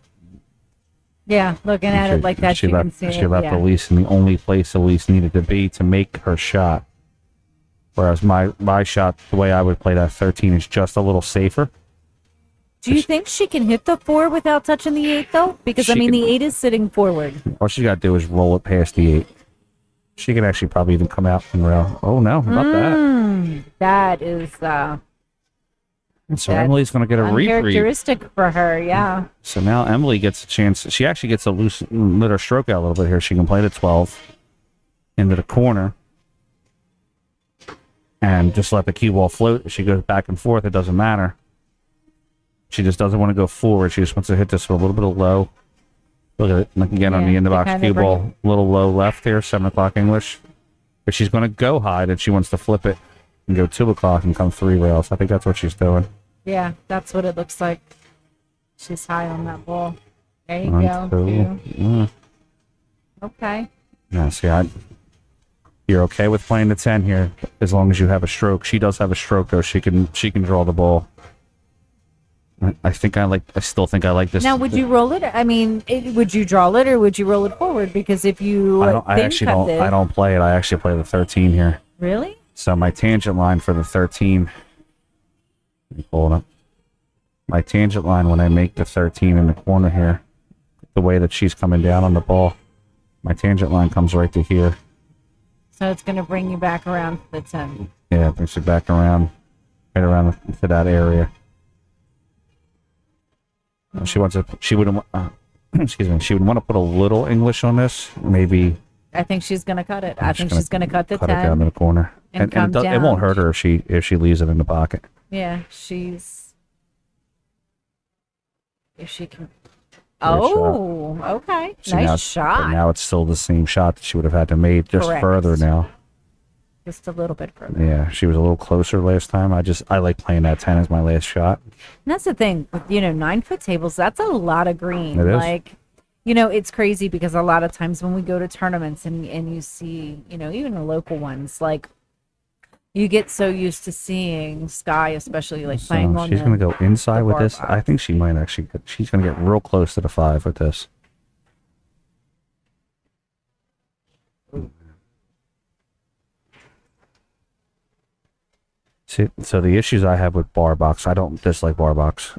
Yeah, looking at it like that, she you left, can see it. She left Yeah. Elise in the only place Elise needed to be to make her shot. Whereas my shot, the way I would play that 13 is just a little safer. Do you think she can hit the 4 without touching the 8, though? Because, She the can. 8 is sitting forward. All she's got to do is roll it past the 8. She can actually probably even come out and rail. Oh, no, about that. That is So Emily's going to get a reprieve. uncharacteristic for her, yeah. So now Emily gets a chance. She actually gets to let her stroke out a little bit here. She can play the 12 into the corner and just let the cue ball float. If she goes back and forth, it doesn't matter. She just doesn't want to go forward. She just wants to hit this with a little bit of low Look at it. Like again on the Yeah, in the they box kinda cue bring ball, a little low left here, 7 o'clock English. But she's going to go high, and she wants to flip it and go 2 o'clock and come 3 rails. I think that's what she's doing. Yeah, that's what it looks like. She's high on that ball. There you 1, go. 2. Q. Okay. Yeah, see, you're okay with playing the 10 here as long as you have a stroke. She does have a stroke though. She can draw the ball. I still think I like this. Now, would you roll it? I mean, would you draw it or would you roll it forward? Because if you I actually don't. I don't play it. I actually play the 13 here. Really? So my tangent line for the 13. Let me pull it up. My tangent line when I make the 13 in the corner here, the way that she's coming down on the ball, my tangent line comes right to here. So it's going to bring you back around to the 10. Yeah, it brings it back around, right around to that area. She wouldn't. Excuse me. She would want to put a little English on this, maybe. I think she's going to cut it. I think she's going to cut the cut 10. it down to the corner, and come it down. won't hurt her if she leaves it in the pocket. Yeah, she's. If she can. Great Oh, okay. See, now Nice but shot. now it's still the same shot that she would have had to make, just Correct. further now. Just a little bit further. Yeah, she was a little closer last time. I like playing that 10 as my last shot. And that's the thing with 9-foot tables. That's a lot of green. It is. Like, it's crazy because a lot of times when we go to tournaments and you see, even the local ones, like you get so used to seeing Sky, especially like playing on. She's going to go inside the with bar this. box. I think she might actually. She's going to get real close to the 5 with this. See, so the issues I have with bar box, I don't dislike bar box.